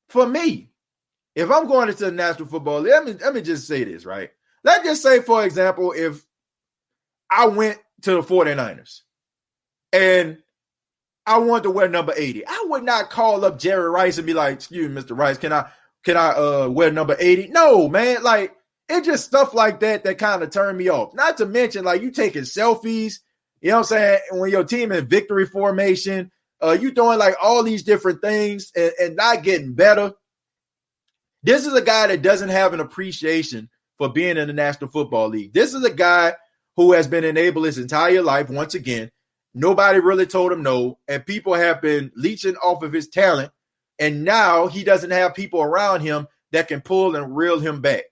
for me, if I'm going into the National Football League, let me just say this, right? Let's just say, for example, if I went to the 49ers and I wanted to wear number 80, I would not call up Jerry Rice and be like, excuse me, Mr. Rice, can I wear number 80? No, man. Like, it's just stuff like that kind of turned me off. Not to mention, like, you taking selfies, you know what I'm saying? When your team in victory formation, you doing like all these different things and not getting better. This is a guy that doesn't have an appreciation for being in the National Football League. This is a guy who has been enabled his entire life. Once again, nobody really told him no, and people have been leeching off of his talent, and now he doesn't have people around him that can pull and reel him back.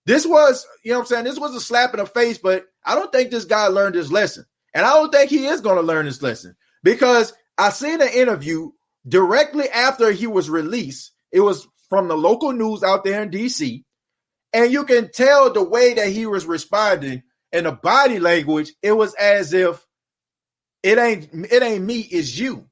This was, this was a slap in the face, but I don't think this guy learned his lesson, and I don't think he is going to learn his lesson, because I seen an interview directly after he was released. It was from the local news out there in D.C., and you can tell the way that he was responding and the body language. It was as if it ain't me, it's you.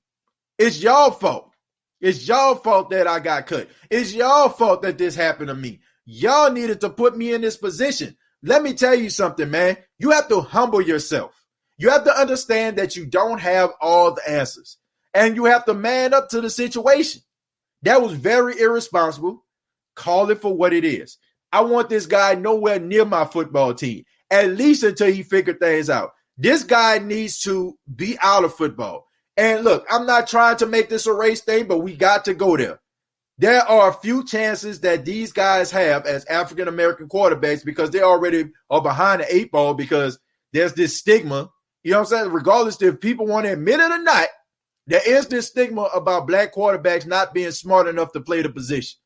It's y'all fault. It's y'all fault that I got cut. It's y'all fault that this happened to me. Y'all needed to put me in this position. Let me tell you something, man. You have to humble yourself. You have to understand that you don't have all the answers, and you have to man up to the situation. That was very irresponsible. Call it for what it is. I want this guy nowhere near my football team, at least until he figured things out. This guy needs to be out of football. And look, I'm not trying to make this a race thing, but we got to go there. There are a few chances that these guys have as African-American quarterbacks because they already are behind the 8 ball, because there's this stigma, you know what I'm saying? Regardless if people want to admit it or not, there is this stigma about black quarterbacks not being smart enough to play the position.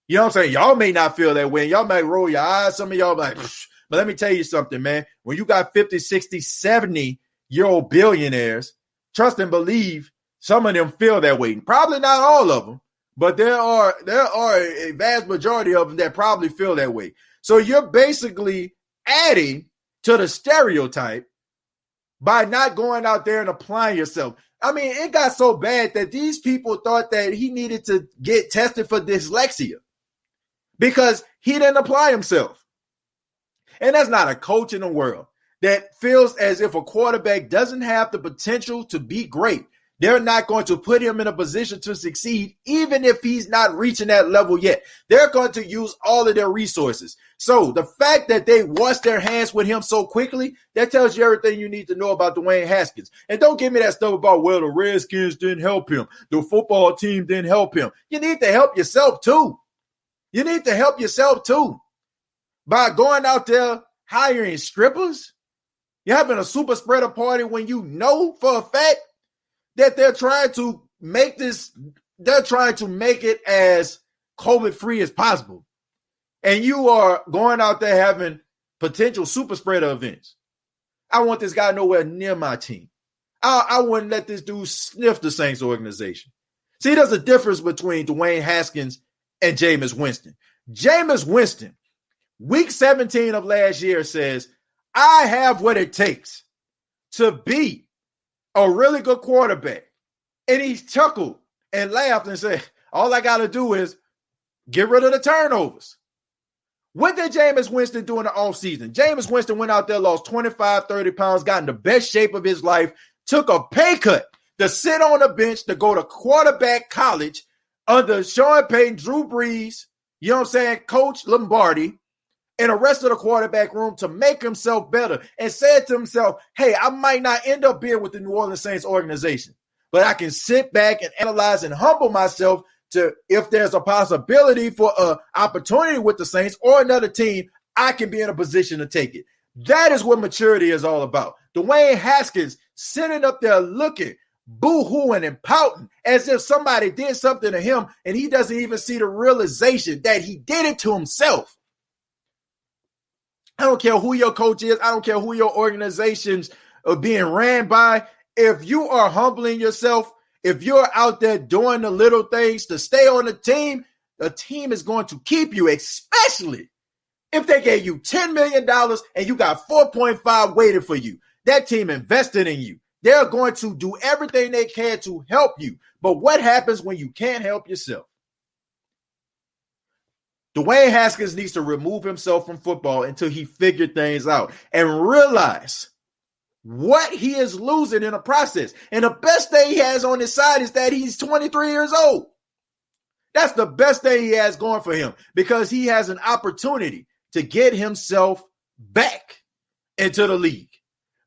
You know what I'm saying? Y'all may not feel that way. Y'all might roll your eyes. Some of y'all like, psh. But let me tell you something, man. When you got 50, 60, 70-year-old billionaires, trust and believe some of them feel that way. Probably not all of them, but there are a vast majority of them that probably feel that way. So you're basically adding to the stereotype by not going out there and applying yourself. I mean, it got so bad that these people thought that he needed to get tested for dyslexia because he didn't apply himself. And that's not a coach in the world that feels as if a quarterback doesn't have the potential to be great. They're not going to put him in a position to succeed, even if he's not reaching that level yet. They're going to use all of their resources. So the fact that they washed their hands with him so quickly, that tells you everything you need to know about Dwayne Haskins. And don't give me that stuff about, well, the Redskins didn't help him. The football team didn't help him. You need to help yourself too. You need to help yourself too. By going out there hiring strippers, you're having a super spreader party when you know for a fact that they're trying to make it as COVID-free as possible. And you are going out there having potential super spreader events. I want this guy nowhere near my team. I wouldn't let this dude sniff the Saints organization. See, there's a difference between Dwayne Haskins and Jameis Winston. Jameis Winston, week 17 of last year, says, I have what it takes to be a really good quarterback And he chuckled and laughed and said, all I got to do is get rid of the turnovers. What did Jameis Winston do in the offseason? Jameis Winston went out there, lost 25, 30 pounds, got in the best shape of his life, took a pay cut to sit on the bench to go to quarterback college under Sean Payton, Drew Brees, you know what I'm saying, Coach Lombardi, and the rest of the quarterback room to make himself better, and said to himself, hey, I might not end up being with the New Orleans Saints organization, but I can sit back and analyze and humble myself to, if there's a possibility for an opportunity with the Saints or another team, I can be in a position to take it. That is what maturity is all about. Dwayne Haskins sitting up there looking, boo-hooing and pouting as if somebody did something to him and he doesn't even see the realization that he did it to himself. I don't care who your coach is. I don't care who your organizations are being ran by. If you are humbling yourself, if you're out there doing the little things to stay on the team is going to keep you, especially if they gave you $10 million and you got 4.5 waiting for you. That team invested in you. They're going to do everything they can to help you. But what happens when you can't help yourself? Dwayne Haskins needs to remove himself from football until he figured things out and realize what he is losing in the process. And the best thing he has on his side is that he's 23 years old. That's the best thing he has going for him because he has an opportunity to get himself back into the league.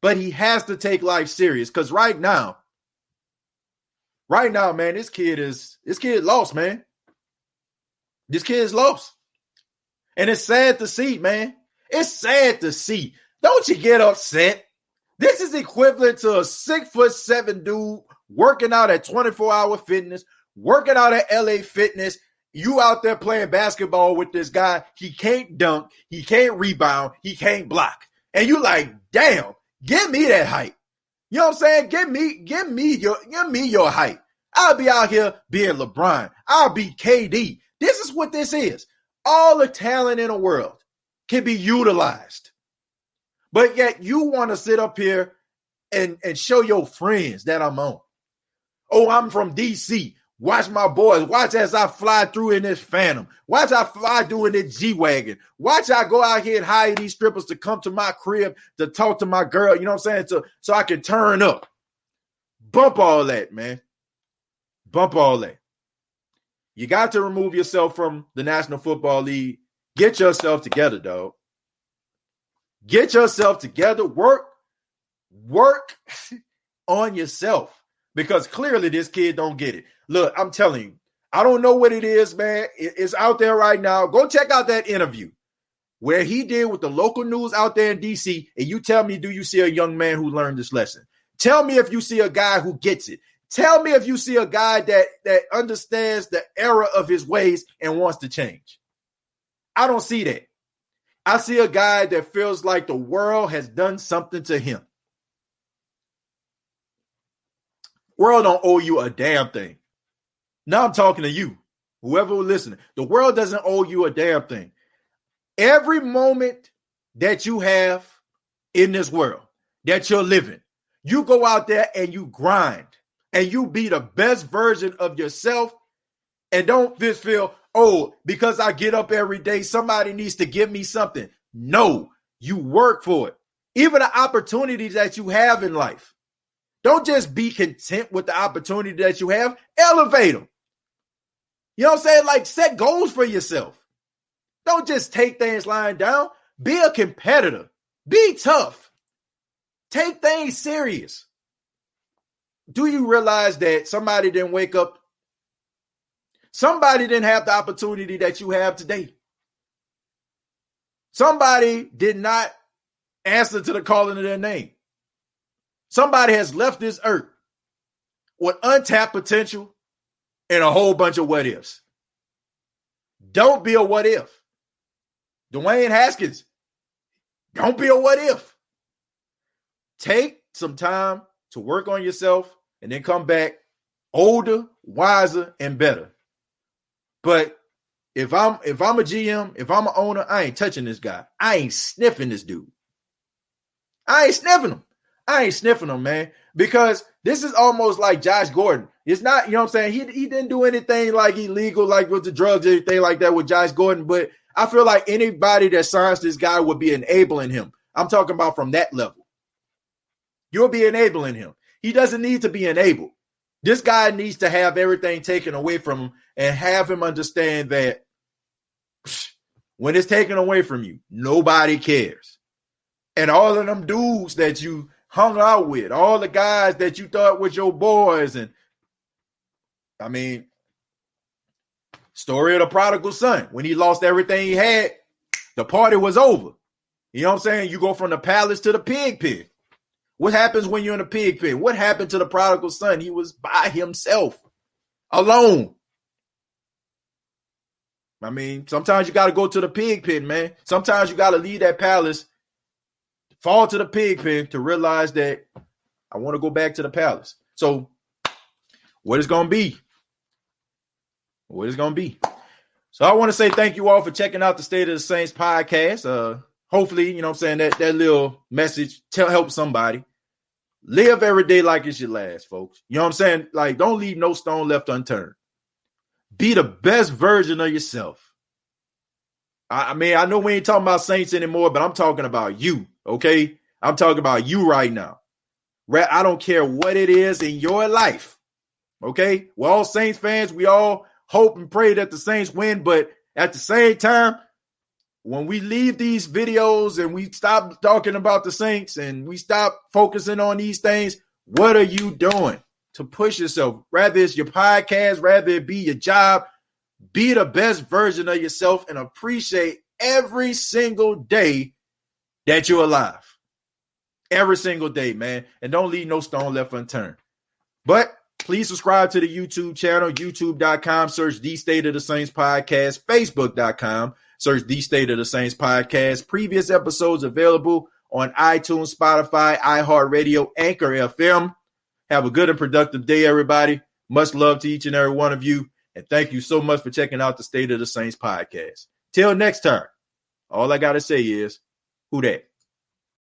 But he has to take life serious because right now, man, this kid lost, man. This kid is lost. And it's sad to see, man. It's sad to see. Don't you get upset? This is equivalent to a 6'7" dude working out at 24-Hour Fitness, working out at LA Fitness. You out there playing basketball with this guy. He can't dunk. He can't rebound. He can't block. And you like, damn, give me that height. You know what I'm saying? Give me your height. I'll be out here being LeBron. I'll be KD. This is what this is. All the talent in the world can be utilized. But yet you want to sit up here and show your friends that I'm on. Oh, I'm from DC. Watch my boys. Watch as I fly through in this Phantom. Watch I fly through in this G-Wagon. Watch I go out here and hire these strippers to come to my crib to talk to my girl, you know what I'm saying, so I can turn up. Bump all that, man. Bump all that. You got to remove yourself from the National Football League. Get yourself together, dog. Get yourself together. Work on yourself because clearly this kid don't get it. Look, I'm telling you, I don't know what it is, man. It's out there right now. Go check out that interview where he did with the local news out there in D.C. And you tell me, do you see a young man who learned this lesson? Tell me if you see a guy who gets it. Tell me if you see a guy that understands the error of his ways and wants to change. I don't see that. I see a guy that feels like the world has done something to him. World don't owe you a damn thing. Now I'm talking to you, whoever was listening. The world doesn't owe you a damn thing. Every moment that you have in this world that you're living, you go out there and you grind and you be the best version of yourself and don't just feel, oh, because I get up every day, somebody needs to give me something. No, you work for it. Even the opportunities that you have in life. Don't just be content with the opportunity that you have. Elevate them. You know what I'm saying? Like set goals for yourself. Don't just take things lying down. Be a competitor. Be tough. Take things serious. Do you realize that somebody didn't wake up? Somebody didn't have the opportunity that you have today. Somebody did not answer to the calling of their name. Somebody has left this earth with untapped potential and a whole bunch of what ifs. Don't be a what if. Dwayne Haskins, don't be a what if. Take some time to work on yourself and then come back older, wiser, and better. But if I'm a GM, if I'm an owner, I ain't touching this guy. I ain't sniffing this dude. I ain't sniffing him, man. Because this is almost like Josh Gordon. It's not, you know what I'm saying? He didn't do anything like illegal, like with the drugs, anything like that with Josh Gordon. But I feel like anybody that signs this guy would be enabling him. I'm talking about from that level. You'll be enabling him. He doesn't need to be enabled. This guy needs to have everything taken away from him and have him understand that when it's taken away from you, nobody cares. And all of them dudes that you hung out with, all the guys that you thought were your boys, and I mean, story of the prodigal son. When he lost everything he had, the party was over. You know what I'm saying? You go from the palace to the pig pit. What happens when you're in a pig pit? What happened to the prodigal son? He was by himself, alone. I mean, sometimes you got to go to the pig pit, man. Sometimes you got to leave that palace, fall to the pig pit to realize that I want to go back to the palace. So what is going to be? What is going to be? So I want to say thank you all for checking out the State of the Saints podcast. Hopefully, you know what I'm saying, that little message help somebody. Live every day like it's your last, folks. You know what I'm saying? Like, don't leave no stone left unturned. Be the best version of yourself. I mean, I know we ain't talking about Saints anymore, but I'm talking about you, okay? I'm talking about you right now. I don't care what it is in your life, okay? We're all Saints fans. We all hope and pray that the Saints win, but at the same time, when we leave these videos and we stop talking about the Saints and we stop focusing on these things, what are you doing to push yourself? Rather it's your podcast, rather it be your job, be the best version of yourself and appreciate every single day that you're alive. Every single day, man. And don't leave no stone left unturned. But please subscribe to the YouTube channel, youtube.com, search The State of the Saints Podcast, facebook.com, search The State of the Saints Podcast. Previous episodes available on iTunes, Spotify, iHeartRadio, Anchor FM. Have a good and productive day, everybody. Much love to each and every one of you. And thank you so much for checking out the State of the Saints Podcast. Till next time, all I got to say is, who dat?